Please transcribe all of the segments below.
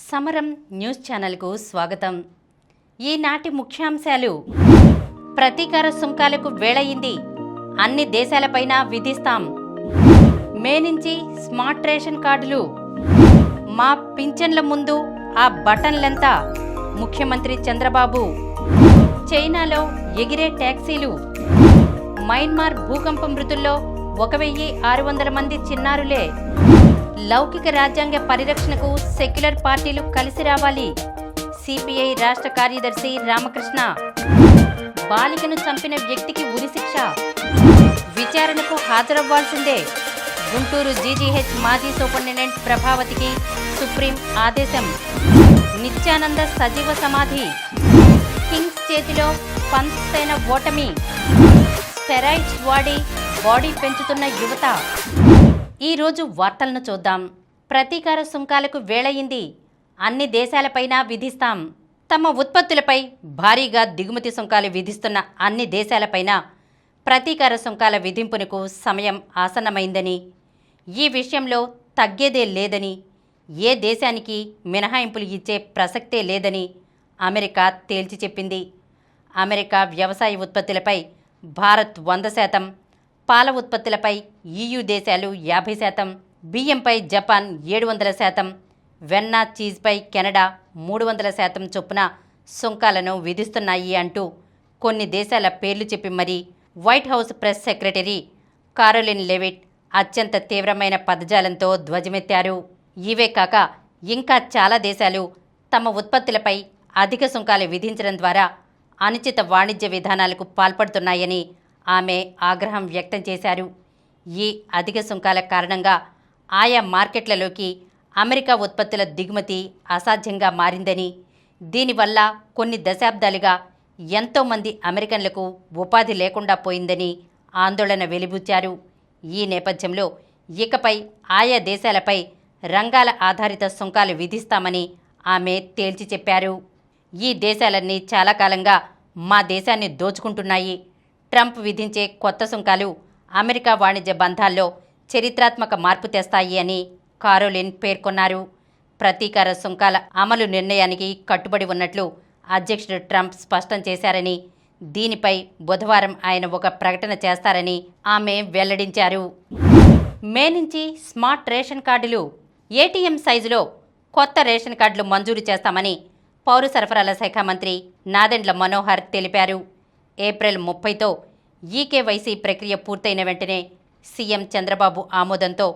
సమరం న్యూస్ ఛానల్కు స్వాగతం. ఈనాటి ముఖ్యాంశాలు: ప్రతీకార సుంకాలకు వేళయింది, అన్ని దేశాలపైన విధిస్తాం. మే నుంచి స్మార్ట్ రేషన్ కార్డులు, మా పింఛన్ల ముందు ఆ బటన్లెంత, ముఖ్యమంత్రి చంద్రబాబు. చైనాలో ఎగిరే ట్యాక్సీలు, మయన్మార్ భూకంప మృతుల్లో 1600 మంది చిన్నారులే. లౌకిక రాజ్యాంగ పరిరక్షణకు సెక్యులర్ పార్టీలు కలిసి రావాలి. సిపిఐ రాష్ట్ర కార్యదర్శి రామకృష్ణ. బాలికను చంపిన వ్యక్తికి ఉరిశిక్ష, విచారణకు హాజరవ్వాల్సిందే. గుంటూరు జీజీహెచ్ మాజీ సూపరింటెండెంట్ ప్రభావతికి సుప్రీం ఆదేశం. నిత్యానంద సజీవ సమాధి, కింగ్స్ చేతిలో పంతైన ఓటమి. స్టెరాయిడ్స్ వాడి బాడీ పెంచుతున్న యువత. ఈరోజు వార్తలను చూద్దాం. ప్రతీకార సుంకాలకు వేళయింది, అన్ని దేశాలపైన విధిస్తాం. తమ ఉత్పత్తులపై భారీగా దిగుమతి సుంకాలు విధిస్తున్న అన్ని దేశాలపైన ప్రతీకార సుంకాల విధింపునకు సమయం ఆసన్నమైందని, ఈ విషయంలో తగ్గేదే లేదని, ఏ దేశానికి మినహాయింపులు ఇచ్చే ప్రసక్తే లేదని అమెరికా తేల్చి చెప్పింది. అమెరికా వ్యవసాయ ఉత్పత్తులపై భారత్ 100%, పాల ఉత్పత్తులపై EU దేశాలు 50%, బియ్యంపై జపాన్ 700%, వెన్న చీజ్పై కెనడా 300% చొప్పున సుంకాలను విధిస్తున్నాయి అంటూ కొన్ని దేశాల పేర్లు చెప్పి మరీ white house press secretary Caroline లెవిట్ అత్యంత తీవ్రమైన పదజాలంతో ధ్వజమెత్తారు. ఇవే కాక ఇంకా చాలా దేశాలు తమ ఉత్పత్తులపై అధిక సుంకాలు విధించడం ద్వారా అనుచిత వాణిజ్య విధానాలకు పాల్పడుతున్నాయని ఆమె ఆగ్రహం వ్యక్తం చేశారు. ఈ అధిక సుంకాల కారణంగా ఆయా మార్కెట్లలోకి అమెరికా ఉత్పత్తుల దిగుమతి అసాధ్యంగా మారిందని, దీనివల్ల కొన్ని దశాబ్దాలుగా ఎంతోమంది అమెరికన్లకు ఉపాధి లేకుండా పోయిందని ఆందోళన వెలిబుచ్చారు. ఈ నేపథ్యంలో ఇకపై ఆయా దేశాలపై రంగాల ఆధారిత సుంకాలు విధిస్తామని ఆమె తేల్చి చెప్పారు. ఈ దేశాలన్నీ చాలా కాలంగా మా దేశాన్ని దోచుకుంటున్నాయి. ట్రంప్ విధించే కొత్త సుంకాలు అమెరికా వాణిజ్య బంధాల్లో చరిత్రాత్మక మార్పు తెస్తాయి అని కారోలిన్ పేర్కొన్నారు. ప్రతీకార సుంకాల అమలు నిర్ణయానికి కట్టుబడి ఉన్నట్లు అధ్యక్షుడు ట్రంప్ స్పష్టం చేశారని, దీనిపై బుధవారం ఆయన ఒక ప్రకటన చేస్తారని ఆమె వెల్లడించారు. మే నుంచి స్మార్ట్ రేషన్ కార్డులు, ATM సైజులో కొత్త రేషన్ కార్డులు మంజూరు చేస్తామని పౌర సరఫరాల శాఖ మంత్రి నాదెండ్ల మనోహర్ తెలిపారు. ఏప్రిల్ 30తో ఈకేవైసీ ప్రక్రియ పూర్తయిన వెంటనే సీఎం చంద్రబాబు ఆమోదంతో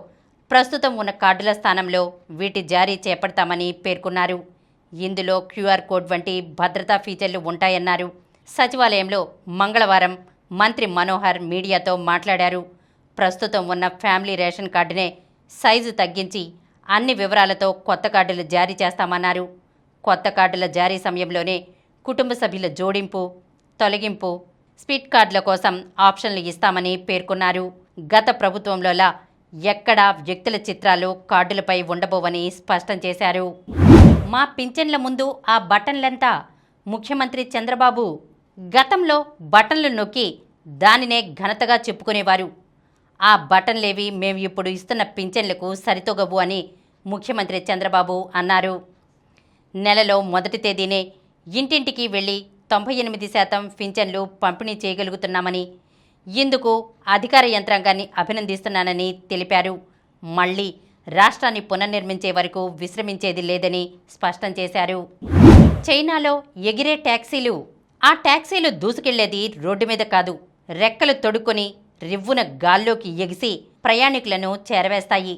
ప్రస్తుతం ఉన్న కార్డుల స్థానంలో వీటి జారీ చేపడతామని పేర్కొన్నారు. ఇందులో QR కోడ్ వంటి భద్రతా ఫీచర్లు ఉంటాయన్నారు. సచివాలయంలో మంగళవారం మంత్రి మనోహర్ మీడియాతో మాట్లాడారు. ప్రస్తుతం ఉన్న ఫ్యామిలీ రేషన్ కార్డునే సైజు తగ్గించి అన్ని వివరాలతో కొత్త కార్డులు జారీ చేస్తామన్నారు. కొత్త కార్డుల జారీ సమయంలోనే కుటుంబ సభ్యుల జోడింపు, తొలగింపు, స్పీడ్ కార్డుల కోసం ఆప్షన్లు ఇస్తామని పేర్కొన్నారు. గత ప్రభుత్వంలోలా ఎక్కడా వ్యక్తుల చిత్రాలు కార్డులపై ఉండబోవని స్పష్టం చేశారు. మా పింఛన్ల ముందు ఆ బటన్లెంత, ముఖ్యమంత్రి చంద్రబాబు. గతంలో బటన్లు నొక్కి దానినే ఘనతగా చెప్పుకునేవారు. ఆ బటన్లేవి మేము ఇప్పుడు ఇస్తున్న పింఛన్లకు సరితూగవు అని ముఖ్యమంత్రి చంద్రబాబు అన్నారు. నెలలో మొదటి తేదీనే ఇంటింటికి వెళ్లి 98% పింఛన్లు పంపిణీ చేయగలుగుతున్నామని, ఇందుకు అధికార యంత్రాంగాన్ని అభినందిస్తున్నానని తెలిపారు. మళ్లీ రాష్ట్రాన్ని పునర్నిర్మించే వరకు విశ్రమించేది లేదని స్పష్టం చేశారు. చైనాలో ఎగిరే ట్యాక్సీలు, ఆ ట్యాక్సీలు దూసుకెళ్లేది రోడ్డు మీద కాదు, రెక్కలు తొడుక్కొని రివ్వున గాల్లోకి ఎగిసి ప్రయాణికులను చేరవేస్తాయి.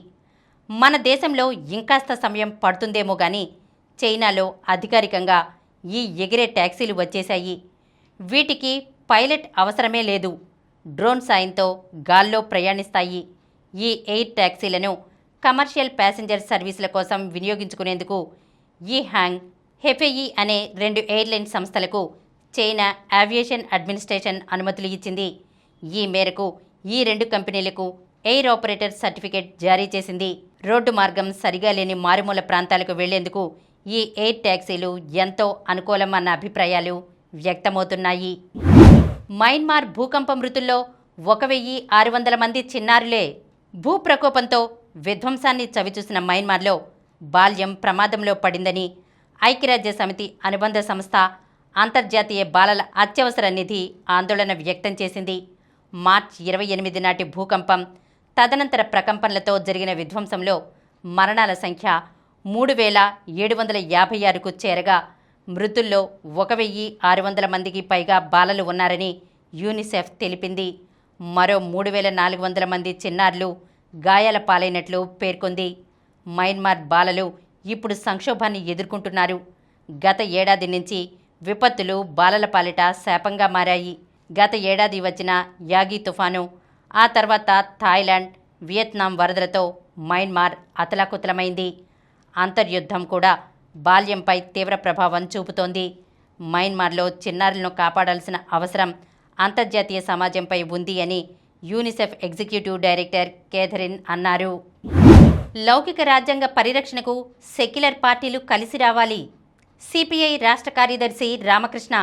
మన దేశంలో ఇంకాస్త సమయం పడుతుందేమో గాని చైనాలో అధికారికంగా ఈ ఎగిరే ట్యాక్సీలు వచ్చేశాయి. వీటికి పైలట్ అవసరమే లేదు, డ్రోన్ సాయంతో గాల్లో ప్రయాణిస్తాయి. ఈ ఎయిర్ ట్యాక్సీలను కమర్షియల్ ప్యాసింజర్ సర్వీసుల కోసం వినియోగించుకునేందుకు ఈ హ్యాంగ్, హెఫెయి అనే 2 ఎయిర్లైన్ సంస్థలకు చైనా ఏవియేషన్ అడ్మినిస్ట్రేషన్ అనుమతులు ఇచ్చింది. ఈ మేరకు ఈ 2 కంపెనీలకు ఎయిర్ ఆపరేటర్ సర్టిఫికేట్ జారీ చేసింది. రోడ్డు మార్గం సరిగా లేని మారుమూల ప్రాంతాలకు వెళ్లేందుకు ఈ ఎయిర్ ట్యాక్సీలు ఎంతో అనుకూలమన్న అభిప్రాయాలు వ్యక్తమవుతున్నాయి. మయన్మార్ భూకంప మృతుల్లో 1600 మంది చిన్నారులే. భూప్రకోపంతో విధ్వంసాన్ని చవిచూసిన మయన్మార్లో బాల్యం ప్రమాదంలో పడిందని ఐక్యరాజ్య సమితి అనుబంధ సంస్థ అంతర్జాతీయ బాలల అత్యవసర నిధి ఆందోళన వ్యక్తం చేసింది. మార్చి 28 నాటి భూకంపం, తదనంతర ప్రకంపనలతో జరిగిన విధ్వంసంలో మరణాల సంఖ్య 3756కు చేరగా మృతుల్లో 1600 మందికి పైగా బాలలు ఉన్నారని యూనిసెఫ్ తెలిపింది. మరో 3400 మంది చిన్నారులు గాయాల పాలైనట్లు పేర్కొంది. మయన్మార్ బాలలు ఇప్పుడు సంక్షోభాన్ని ఎదుర్కొంటున్నారు. గత ఏడాది నుంచి విపత్తులు బాలల పాలిట శాపంగా మారాయి. గత ఏడాది వచ్చిన యాగి తుఫాను, ఆ తర్వాత థాయిలాండ్, వియత్నాం వరదలతో మయన్మార్ అతలాకుతలమైంది. అంతర్యుద్ధం కూడా బాల్యంపై తీవ్ర ప్రభావం చూపుతోంది. మయన్మార్లో చిన్నారులను కాపాడాల్సిన అవసరం అంతర్జాతీయ సమాజంపై ఉంది అని యూనిసెఫ్ ఎగ్జిక్యూటివ్ డైరెక్టర్ కేథరిన్ అన్నారు. లౌకిక రాజ్యాంగ పరిరక్షణకు సెక్యులర్ పార్టీలు కలిసి రావాలి. సిపిఐ రాష్ట్ర కార్యదర్శి రామకృష్ణ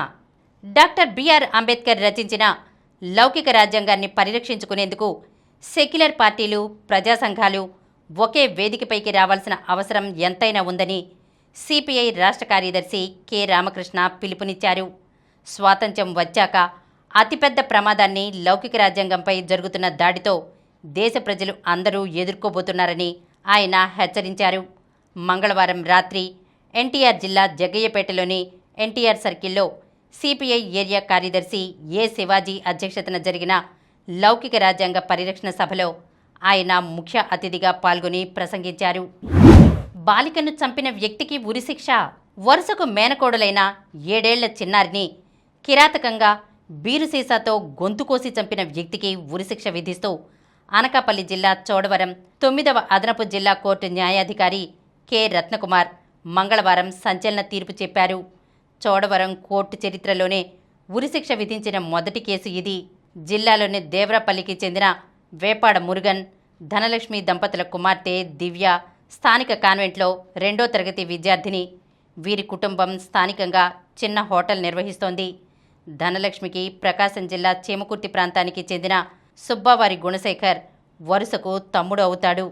డాక్టర్ బిఆర్ అంబేద్కర్ రచించిన లౌకిక రాజ్యాంగాన్ని పరిరక్షించుకునేందుకు సెక్యులర్ పార్టీలు, ప్రజా సంఘాలు ఒకే వేదికపైకి రావాల్సిన అవసరం ఎంతైనా ఉందని సిపిఐ రాష్ట్ర కార్యదర్శి కె రామకృష్ణ పిలుపునిచ్చారు. స్వాతంత్ర్యం వచ్చాక అతిపెద్ద ప్రమాదాన్ని లౌకిక రాజ్యాంగంపై జరుగుతున్న దాడితో దేశ ప్రజలు అందరూ ఎదుర్కోబోతున్నారని ఆయన హెచ్చరించారు. మంగళవారం రాత్రి ఎన్టీఆర్ జిల్లా జగ్గయ్యపేటలోని ఎన్టీఆర్ సర్కిల్లో సిపిఐ ఏరియా కార్యదర్శి ఏ శివాజీ అధ్యక్షతన జరిగిన లౌకిక రాజ్యాంగ పరిరక్షణ సభలో ఆయన ముఖ్య అతిథిగా పాల్గొని ప్రసంగించారు. బాలికను చంపిన వ్యక్తికి ఉరిశిక్ష. వరుసకు మేనకోడలైన 7 ఏళ్ల చిన్నారిని కిరాతకంగా బీరుసీసాతో గొంతుకోసి చంపిన వ్యక్తికి ఉరిశిక్ష విధిస్తూ అనకాపల్లి జిల్లా చోడవరం 9వ అదనపు జిల్లా కోర్టు న్యాయాధికారి కె రత్నకుమార్ మంగళవారం సంచలన తీర్పు చెప్పారు. చోడవరం కోర్టు చరిత్రలోనే ఉరిశిక్ష విధించిన మొదటి కేసు ఇది. జిల్లాలోని దేవరాపల్లికి చెందిన వేపాడ మురుగన్, ధనలక్ష్మి దంపతుల కుమార్తె దివ్య స్థానిక కాన్వెంట్లో 2వ తరగతి విద్యార్థిని. వీరి కుటుంబం స్థానికంగా చిన్న హోటల్ నిర్వహిస్తోంది. ధనలక్ష్మికి ప్రకాశం జిల్లా చీమకుర్తి ప్రాంతానికి చెందిన సుబ్బావారి గుణశేఖర్ వరుసకు తమ్ముడు అవుతాడు.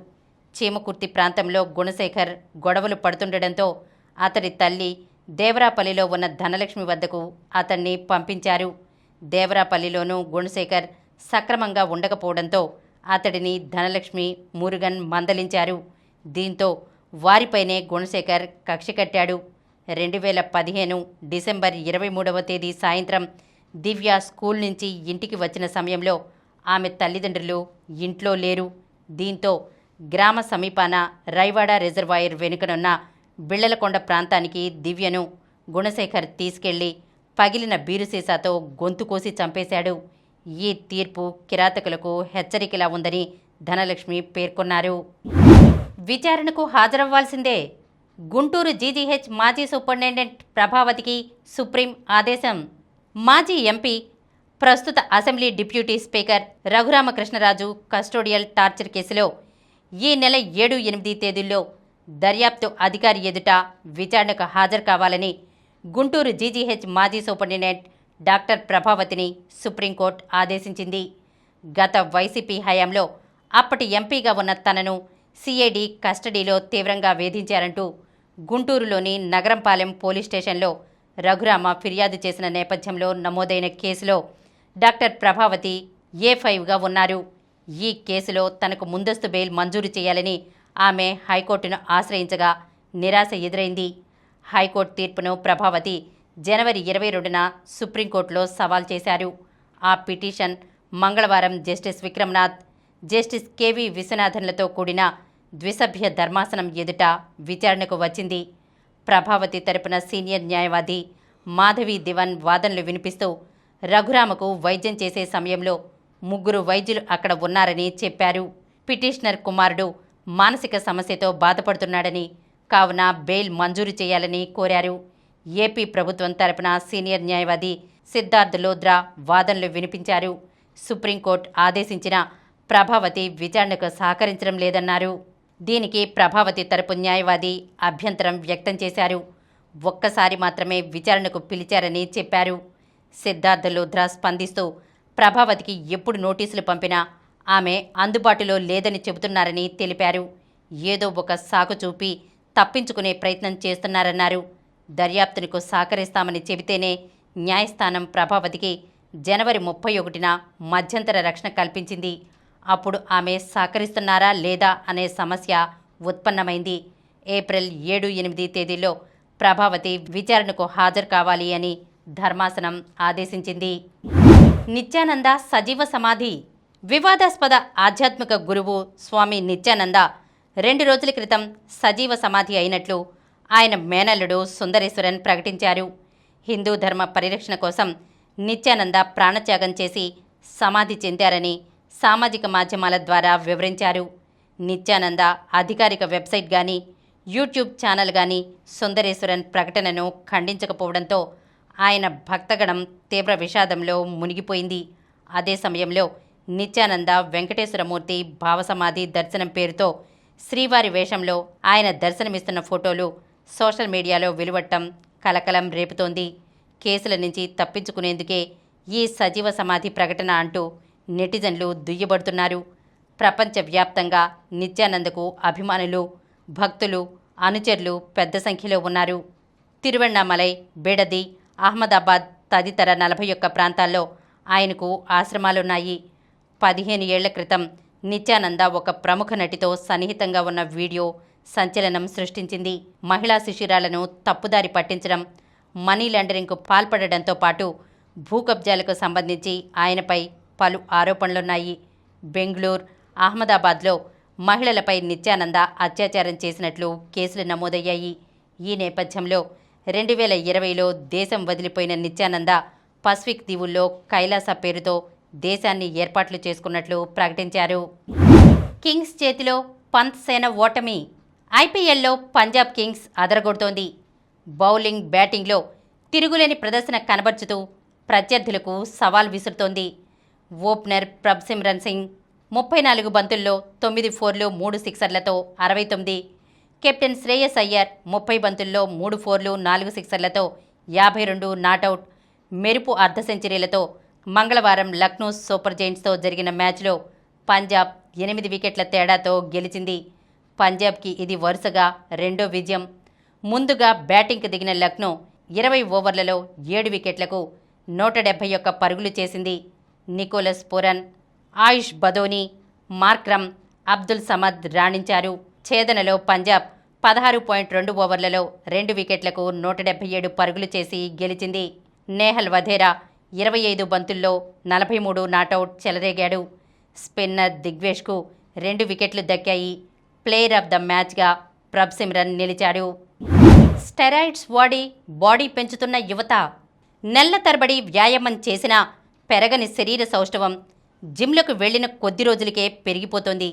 చీమకుర్తి ప్రాంతంలో గుణశేఖర్ గొడవలు పడుతుండటంతో అతడి తల్లి దేవరాపల్లిలో ఉన్న ధనలక్ష్మి వద్దకు అతన్ని పంపించారు. దేవరాపల్లిలోనూ గుణశేఖర్ సక్రమంగా ఉండకపోవడంతో అతడిని ధనలక్ష్మి, మురుగన్ మందలించారు. దీంతో వారిపైనే గుణశేఖర్ కక్ష కట్టాడు. 2015 డిసెంబర్ 23వ తేదీ సాయంత్రం దివ్య స్కూల్ నుంచి ఇంటికి వచ్చిన సమయంలో ఆమె తల్లిదండ్రులు ఇంట్లో లేరు. దీంతో గ్రామ సమీపాన రైవాడ రిజర్వాయర్ వెనుకనున్న బిళ్లలకొండ ప్రాంతానికి దివ్యను గుణశేఖర్ తీసుకెళ్లి పగిలిన బీరుసీసాతో గొంతు కోసి చంపేశాడు. ఈ తీర్పు కిరాతకులకు హెచ్చరికలా ఉందని ధనలక్ష్మి పేర్కొన్నారు. విచారణకు హాజరవ్వాల్సిందే. గుంటూరు జీజీహెచ్ మాజీ సూపరింటెండెంట్ ప్రభావతికి సుప్రీం ఆదేశం. మాజీ ఎంపీ, ప్రస్తుత assembly deputy speaker Raghurama Krishna Raju custodial torture కేసులో ఈ నెల 7, 8 తేదీల్లో దర్యాప్తు అధికారి ఎదుట విచారణకు హాజరు కావాలని గుంటూరు జీజీహెచ్ మాజీ సూపరింటెండెంట్ డాక్టర్ ప్రభావతిని సుప్రీంకోర్టు ఆదేశించింది. గత వైసీపీ హయాంలో అప్పటి ఎంపీగా ఉన్న తనను సిఐడి కస్టడీలో తీవ్రంగా వేధించారంటూ గుంటూరులోని నగరంపాలెం పోలీస్ స్టేషన్లో రఘురామ ఫిర్యాదు చేసిన నేపథ్యంలో నమోదైన కేసులో డాక్టర్ ప్రభావతి A5గా ఉన్నారు. ఈ కేసులో తనకు ముందస్తు బెయిల్ మంజూరు చేయాలని ఆమె హైకోర్టును ఆశ్రయించగా నిరాశ ఎదురైంది. హైకోర్టు తీర్పును ప్రభావతి జనవరి 22న సుప్రీంకోర్టులో సవాల్ చేశారు. ఆ పిటిషన్ మంగళవారం జస్టిస్ విక్రమ్నాథ్, జస్టిస్ కెవి విశ్వనాథన్లతో కూడిన ద్విసభ్య ధర్మాసనం ఎదుట విచారణకు వచ్చింది. ప్రభావతి తరపున సీనియర్ న్యాయవాది మాధవి దివాన్ వాదనలు వినిపిస్తూ రఘురామకు వైద్యం చేసే సమయంలో 3 వైద్యులు అక్కడ ఉన్నారని చెప్పారు. పిటిషనర్ కుమారుడు మానసిక సమస్యతో బాధపడుతున్నాడని, కావున బెయిల్ మంజూరు చేయాలని కోరారు. ఏపీ ప్రభుత్వం తరపున సీనియర్ న్యాయవాది సిద్ధార్థ్ లోద్రా వాదనలు వినిపించారు. సుప్రీంకోర్టు ఆదేశించిన ప్రభావతి విచారణకు సహకరించడం లేదన్నారు. దీనికి ప్రభావతి తరపు న్యాయవాది అభ్యంతరం వ్యక్తం చేశారు. ఒక్కసారి మాత్రమే విచారణకు పిలిచారని చెప్పారు. సిద్ధార్థ్ లోద్రా స్పందిస్తూ ప్రభావతికి ఎప్పుడు నోటీసులు పంపినా ఆమె అందుబాటులో లేదని చెబుతున్నారని తెలిపారు. ఏదో ఒక సాకు చూపి తప్పించుకునే ప్రయత్నం చేస్తున్నారన్నారు. దర్యాప్తునకు సహకరిస్తామని చెబితేనే న్యాయస్థానం ప్రభావతికి జనవరి 31న మధ్యంతర రక్షణ కల్పించింది. అప్పుడు ఆమె సహకరిస్తున్నారా లేదా అనే సమస్య ఉత్పన్నమైంది. ఏప్రిల్ 7, 8 తేదీల్లో ప్రభావతి విచారణకు హాజరు కావాలి అని ధర్మాసనం ఆదేశించింది. నిత్యానంద సజీవ సమాధి. వివాదాస్పద ఆధ్యాత్మిక గురువు స్వామి నిత్యానంద 2 రోజుల క్రితం సజీవ సమాధి అయినట్లు ఆయన మేనల్లుడు సుందరేశ్వరన్ ప్రకటించారు. హిందూ ధర్మ పరిరక్షణ కోసం నిత్యానంద ప్రాణత్యాగం చేసి సమాధి చెందారని సామాజిక మాధ్యమాల ద్వారా వివరించారు. నిత్యానంద అధికారిక వెబ్సైట్ కానీ యూట్యూబ్ ఛానల్ కానీ సుందరేశ్వరన్ ప్రకటనను ఖండించకపోవడంతో ఆయన భక్తగణం తీవ్ర విషాదంలో మునిగిపోయింది. అదే సమయంలో నిత్యానంద వెంకటేశ్వరమూర్తి భావసమాధి దర్శనం పేరుతో శ్రీవారి వేషంలో ఆయన దర్శనమిస్తున్న ఫోటోలు సోషల్ మీడియాలో వెలువడటం కలకలం రేపుతోంది. కేసుల నుంచి తప్పించుకునేందుకే ఈ సజీవ సమాధి ప్రకటన అంటూ నెటిజన్లు దుయ్యబడుతున్నారు. ప్రపంచవ్యాప్తంగా నిత్యానందకు అభిమానులు, భక్తులు, అనుచరులు పెద్ద సంఖ్యలో ఉన్నారు. తిరువణ్ణామలై, బేడది, అహ్మదాబాద్ తదితర 41 ప్రాంతాల్లో ఆయనకు ఆశ్రమాలున్నాయి. 15 ఏళ్ల క్రితం నిత్యానంద ఒక ప్రముఖ నటితో సన్నిహితంగా ఉన్న వీడియో సంచలనం సృష్టించింది. మహిళా శిశిరాలను తప్పుదారి పట్టించడం, మనీ లాండరింగ్కు పాల్పడడంతో పాటు భూకబ్జాలకు సంబంధించి ఆయనపై పలు ఆరోపణలున్నాయి. బెంగళూరు, అహ్మదాబాద్లో మహిళలపై నిత్యానంద అత్యాచారం చేసినట్లు కేసులు నమోదయ్యాయి. ఈ నేపథ్యంలో 2020లో దేశం వదిలిపోయిన నిత్యానంద పసిఫిక్ దీవుల్లో కైలాస పేరుతో దేశాన్ని ఏర్పాట్లు చేసుకున్నట్లు ప్రకటించారు. కింగ్స్ చేతిలో పంత్ సేన ఓటమి. ఐపీఎల్లో పంజాబ్ కింగ్స్ అదరగొడుతోంది. బౌలింగ్, బ్యాటింగ్లో తిరుగులేని ప్రదర్శన కనబర్చుతూ ప్రత్యర్థులకు సవాల్ విసురుతోంది. ఓపెనర్ ప్రభ్సిమ్రన్ సింగ్ 34 బంతుల్లో 9 ఫోర్లు 3 సిక్సర్లతో 69. కెప్టెన్ శ్రేయస్ అయ్యర్ 30 బంతుల్లో 3 ఫోర్లు 4 సిక్సర్లతో 52 నాటౌట్. మెరుపు అర్ధ సెంచరీలతో మంగళవారం లక్నో సూపర్ జైంట్స్తో జరిగిన మ్యాచ్లో పంజాబ్ 8 వికెట్ల తేడాతో గెలిచింది. పంజాబ్కి ఇది వరుసగా 2వ విజయం. ముందుగా బ్యాటింగ్కు దిగిన లక్నో 20 ఓవర్లలో 7 వికెట్లకు 171 పరుగులు చేసింది. నికోలస్ పూరన్, ఆయుష్ బదోని, మార్క్రమ్, అబ్దుల్ సమద్ రాణించారు. ఛేదనలో పంజాబ్ 16.2 ఓవర్లలో 2 వికెట్లకు 177 పరుగులు చేసి గెలిచింది. నేహల్ వధేరా 25 బంతుల్లో 43 నాటౌట్ చెలరేగాడు. స్పిన్నర్ దిగ్వేష్కు 2 వికెట్లు దక్కాయి. ప్లేయర్ ఆఫ్ ద మ్యాచ్గా ప్రభ్సిమ్రన్ నిలిచాడు. స్టెరాయిడ్స్ వాడి బాడీ పెంచుతున్న యువత. నెలల తరబడి వ్యాయామం చేసినా పెరగని శరీర సౌష్ఠవం జిమ్లకు వెళ్లిన కొద్ది రోజులకే పెరిగిపోతోంది.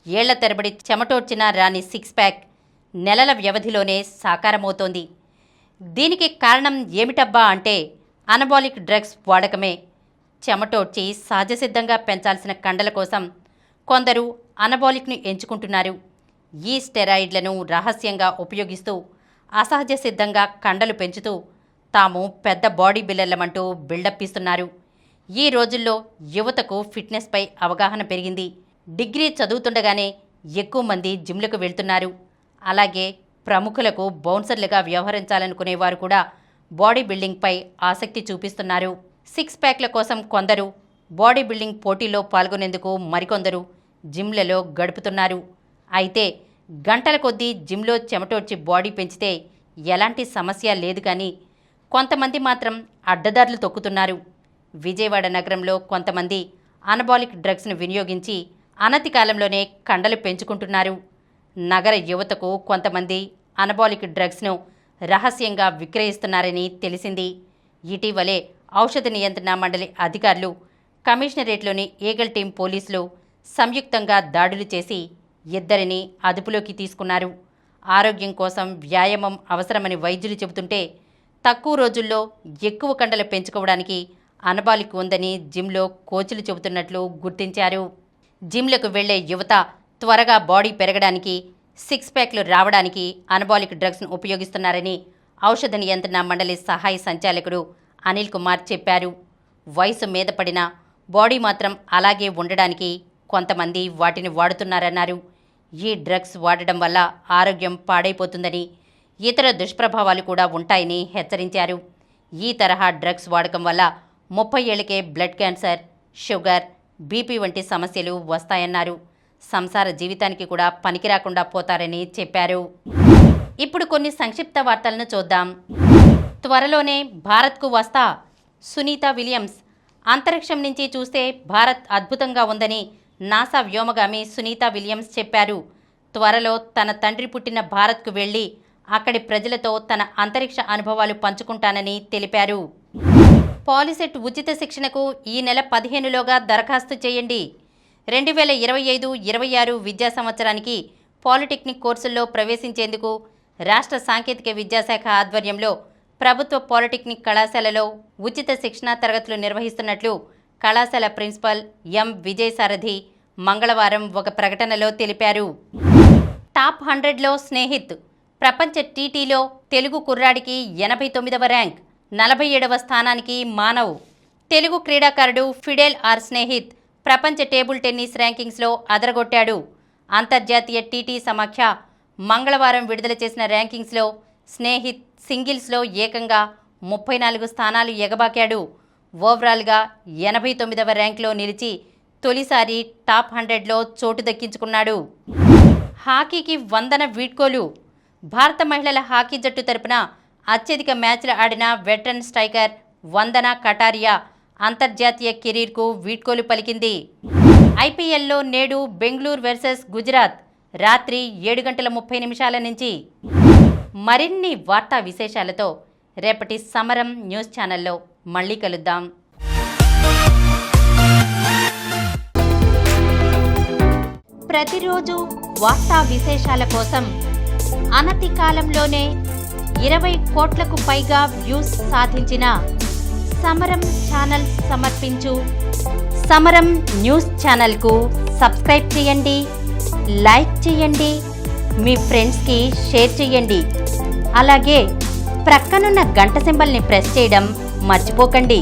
ఏళ్ల తరబడి చెమటోడ్చిన రాని 6 ప్యాక్ నెలల వ్యవధిలోనే సాకారమవుతోంది. దీనికి కారణం ఏమిటబ్బా అంటే అనబాలిక్ డ్రగ్స్ వాడకమే. చెమటోడ్చి సహజసిద్ధంగా పెంచాల్సిన కండల కోసం కొందరు అనబాలిక్ను ఎంచుకుంటున్నారు. ఈ స్టెరాయిడ్లను రహస్యంగా ఉపయోగిస్తూ అసహజ సిద్ధంగా కండలు పెంచుతూ తాము పెద్ద బాడీ బిల్డర్లమంటూ బిల్డప్ ఇస్తున్నారు. ఈ రోజుల్లో యువతకు ఫిట్నెస్పై అవగాహన పెరిగింది. డిగ్రీ చదువుతుండగానే ఎక్కువ మంది జిమ్లకు వెళ్తున్నారు. అలాగే ప్రముఖులకు బౌన్సర్లుగా వ్యవహరించాలనుకునేవారు కూడా బాడీ బిల్డింగ్పై ఆసక్తి చూపిస్తున్నారు. 6 ప్యాక్ల కోసం కొందరు, బాడీ బిల్డింగ్ పోటీలో పాల్గొనేందుకు మరికొందరు జిమ్లలో గడుపుతున్నారు. అయితే గంటల కొద్దీ జిమ్లో చెమటోడ్చి బాడీ పెంచితే ఎలాంటి సమస్య లేదు, కానీ కొంతమంది మాత్రం అడ్డదారులు తొక్కుతున్నారు. విజయవాడ నగరంలో కొంతమంది అనబాలిక్ డ్రగ్స్ను వినియోగించి అనతి కాలంలోనే కండలు పెంచుకుంటున్నారు. నగర యువతకు కొంతమంది అనబాలిక్ డ్రగ్స్ను రహస్యంగా విక్రయిస్తున్నారని తెలిసింది. ఇటీవలే ఔషధ నియంత్రణ మండలి అధికారులు, కమిషనరేట్లోని ఈగల్ టీం పోలీసులు సంయుక్తంగా దాడులు చేసి 2 అదుపులోకి తీసుకున్నారు. ఆరోగ్యం కోసం వ్యాయామం అవసరమని వైద్యులు చెబుతుంటే తక్కువ రోజుల్లో ఎక్కువ కండలు పెంచుకోవడానికి అనబాలిక్ ఉందని జిమ్లో కోచ్లు చెబుతున్నట్లు గుర్తించారు. జిమ్లకు వెళ్లే యువత త్వరగా బాడీ పెరగడానికి, 6 ప్యాక్లు రావడానికి అనబాలిక్ డ్రగ్స్ను ఉపయోగిస్తున్నారని ఔషధ నియంత్రణ మండలి సహాయ సంచాలకుడు అనిల్ కుమార్ చెప్పారు. వయసు మీద పడినా బాడీ మాత్రం అలాగే ఉండడానికి కొంతమంది వాటిని వాడుతున్నారన్నారు. ఈ డ్రగ్స్ వాడడం వల్ల ఆరోగ్యం పాడైపోతుందని, ఇతర దుష్ప్రభావాలు కూడా ఉంటాయని హెచ్చరించారు. ఈ తరహా డ్రగ్స్ వాడకం వల్ల 30 ఏళ్లకే బ్లడ్ క్యాన్సర్, షుగర్, బీపీ వంటి సమస్యలు వస్తాయన్నారు. సంసార జీవితానికి కూడా పనికిరాకుండా పోతారని చెప్పారు. ఇప్పుడు కొన్ని సంక్షిప్త వార్తలను చూద్దాం. త్వరలోనే భారత్కు వస్తా సునీత విలియమ్స్. అంతరిక్షం నుంచి చూస్తే భారత్ అద్భుతంగా ఉందని నాసా వ్యోమగామి సునీత విలియమ్స్ చెప్పారు. త్వరలో తన తండ్రి పుట్టిన భారత్కు వెళ్లి అక్కడి ప్రజలతో తన అంతరిక్ష అనుభవాలు పంచుకుంటానని తెలిపారు. పాలిసెట్ ఉచిత శిక్షణకు ఈ నెల 15లోగా దరఖాస్తు చేయండి. 2025-26 విద్యా సంవత్సరానికి పాలిటెక్నిక్ కోర్సుల్లో ప్రవేశించేందుకు రాష్ట్ర సాంకేతిక విద్యాశాఖ ఆధ్వర్యంలో ప్రభుత్వ పాలిటెక్నిక్ కళాశాలలో ఉచిత శిక్షణా తరగతులు నిర్వహిస్తున్నట్లు కళాశాల ప్రిన్సిపల్ ఎం విజయసారథి మంగళవారం ఒక ప్రకటనలో తెలిపారు. టాప్ 100లో స్నేహిత్. ప్రపంచ టీటీలో తెలుగు కుర్రాడికి 89వ ర్యాంక్, 47వ స్థానానికి మానవ్. తెలుగు క్రీడాకారుడు ఫిడెల్ ఆర్ స్నేహిత్ ప్రపంచ టేబుల్ టెన్నిస్ ర్యాంకింగ్స్లో అదరగొట్టాడు. అంతర్జాతీయ టీటీ సమాఖ్య మంగళవారం విడుదల చేసిన ర్యాంకింగ్స్లో స్నేహిత్ సింగిల్స్లో ఏకంగా 34 స్థానాలు ఎగబాకాడు. ఓవరాల్గా 89వ ర్యాంక్లో నిలిచి తొలిసారి టాప్ 100లో చోటు దక్కించుకున్నాడు. హాకీకి వందన వీడ్కోలు. భారత మహిళల హాకీ జట్టు తరపున అత్యధిక మ్యాచ్లు ఆడిన వెటరన్ స్ట్రైకర్ వందన కటారియా అంతర్జాతీయ కెరీర్కు వీడ్కోలు పలికింది. ఐపీఎల్లో నేడు బెంగళూరు వర్సెస్ గుజరాత్ రాత్రి 7:30 నుంచి. మరిన్ని వార్తా విశేషాలతో రేపటి సమరం న్యూస్ ఛానల్లో మళ్ళీ కలుద్దాం. ప్రతిరోజు వార్తా విశేషాల కోసం అనతి కాలంలోనే 20 కోట్లకు పైగా వ్యూస్ సాధించిన సమరం ఛానల్ సమర్పించు సమరం న్యూస్ ఛానల్కు సబ్స్క్రైబ్ చేయండి, లైక్ చేయండి, మీ ఫ్రెండ్స్కి షేర్ చేయండి. అలాగే ప్రక్కనున్న గంట సింబల్ని ప్రెస్ చేయడం మర్చిపోకండి.